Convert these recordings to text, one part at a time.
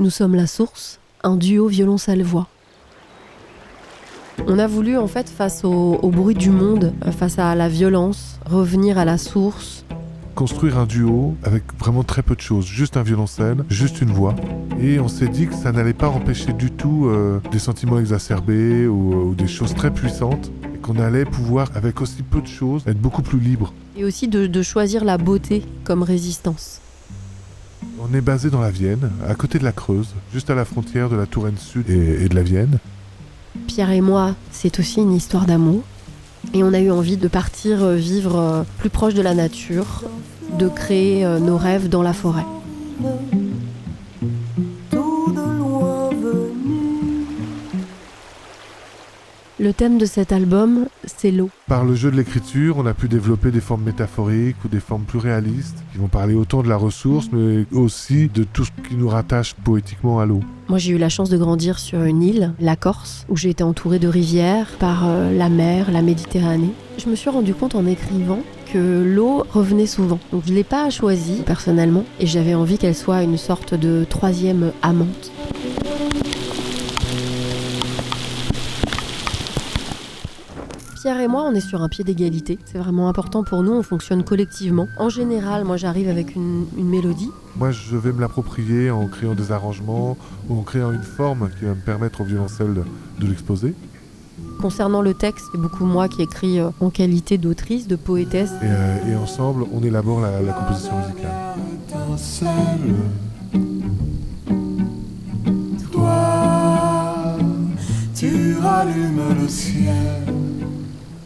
Nous sommes la source, un duo violoncelle-voix. On a voulu, en fait, face au bruit du monde, face à la violence, revenir à la source. Construire un duo avec vraiment très peu de choses, juste un violoncelle, juste une voix. Et on s'est dit que ça n'allait pas empêcher du tout des sentiments exacerbés ou des choses très puissantes, et qu'on allait pouvoir, avec aussi peu de choses, être beaucoup plus libre. Et aussi de choisir la beauté comme résistance. On est basé dans la Vienne, à côté de la Creuse, juste à la frontière de la Touraine Sud et de la Vienne. Pierre et moi, c'est aussi une histoire d'amour. Et on a eu envie de partir vivre plus proche de la nature, de créer nos rêves dans la forêt. Le thème de cet album, c'est l'eau. Par le jeu de l'écriture, on a pu développer des formes métaphoriques ou des formes plus réalistes qui vont parler autant de la ressource, mais aussi de tout ce qui nous rattache poétiquement à l'eau. Moi, j'ai eu la chance de grandir sur une île, la Corse, où j'ai été entourée de rivières par la mer, la Méditerranée. Je me suis rendu compte en écrivant que l'eau revenait souvent. Donc je ne l'ai pas choisie personnellement et j'avais envie qu'elle soit une sorte de troisième amante. Pierre et moi, on est sur un pied d'égalité. C'est vraiment important pour nous, on fonctionne collectivement. En général, moi j'arrive avec une mélodie. Moi, je vais me l'approprier en créant des arrangements ou en créant une forme qui va me permettre au violoncelle de l'exposer. Concernant le texte, c'est beaucoup moi qui écris en qualité d'autrice, de poétesse. Et ensemble, on élabore la composition musicale. Toi, tu rallumes le ciel.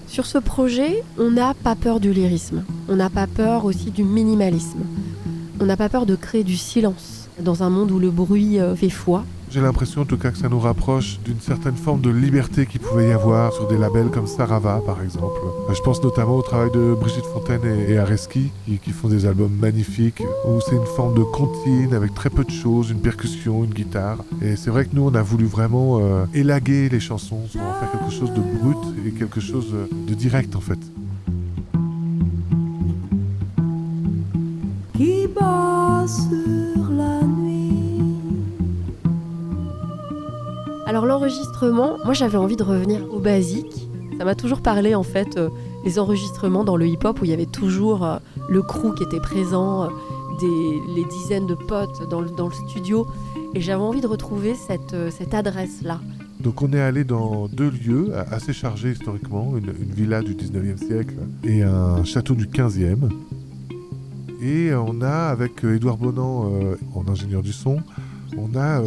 Sur ce projet, on n'a pas peur du lyrisme. On n'a pas peur aussi du minimalisme. On n'a pas peur de créer du silence dans un monde où le bruit fait foi. J'ai l'impression en tout cas que ça nous rapproche d'une certaine forme de liberté qu'il pouvait y avoir sur des labels comme Sarava par exemple. Je pense notamment au travail de Brigitte Fontaine et Areski qui font des albums magnifiques où c'est une forme de comptine avec très peu de choses, une percussion, une guitare. Et c'est vrai que nous on a voulu vraiment élaguer les chansons pour en faire quelque chose de brut et quelque chose de direct en fait. Qui bat sur la nuit. Alors l'enregistrement, moi j'avais envie de revenir au basique. Ça m'a toujours parlé en fait, les enregistrements dans le hip-hop où il y avait toujours le crew qui était présent, les dizaines de potes dans le studio. Et j'avais envie de retrouver cette adresse-là. Donc on est allé dans deux lieux assez chargés historiquement, une villa du 19e siècle et un château du 15e. Et on a, avec Édouard Bonan en ingénieur du son, on a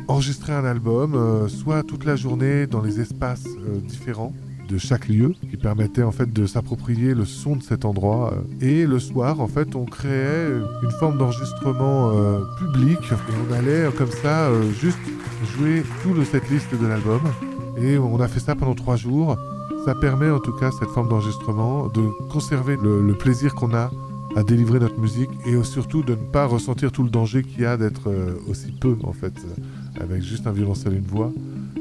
enregistré un album, soit toute la journée dans les espaces différents de chaque lieu, qui permettait en fait de s'approprier le son de cet endroit. Et le soir, en fait, on créait une forme d'enregistrement public et on allait comme ça juste jouer tout le setlist de l'album. Et on a fait ça pendant 3 jours. Ça permet en tout cas, cette forme d'enregistrement, de conserver le plaisir qu'on a à délivrer notre musique et surtout de ne pas ressentir tout le danger qu'il y a d'être aussi peu en fait, avec juste un violoncelle et une voix.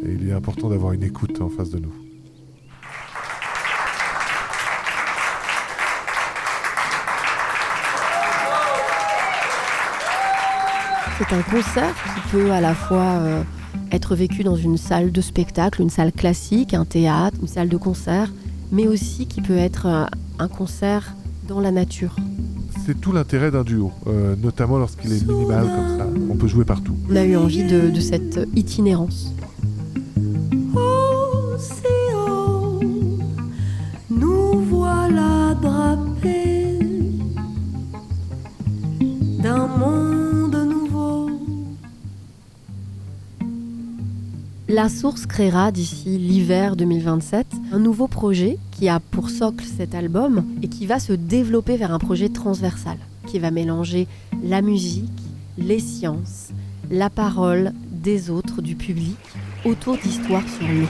Et il est important d'avoir une écoute en face de nous. C'est un concert qui peut à la fois être vécu dans une salle de spectacle, une salle classique, un théâtre, une salle de concert, mais aussi qui peut être un concert dans la nature. C'est tout l'intérêt d'un duo, notamment lorsqu'il est minimal comme ça, on peut jouer partout. On a eu envie de cette itinérance. Océan, nous voilà drapés d'un monde nouveau. La Source créera d'ici l'hiver 2027 un nouveau projet qui a pour socle cet album et qui va se développer vers un projet transversal qui va mélanger la musique, les sciences, la parole des autres, du public, autour d'histoires sur l'eau.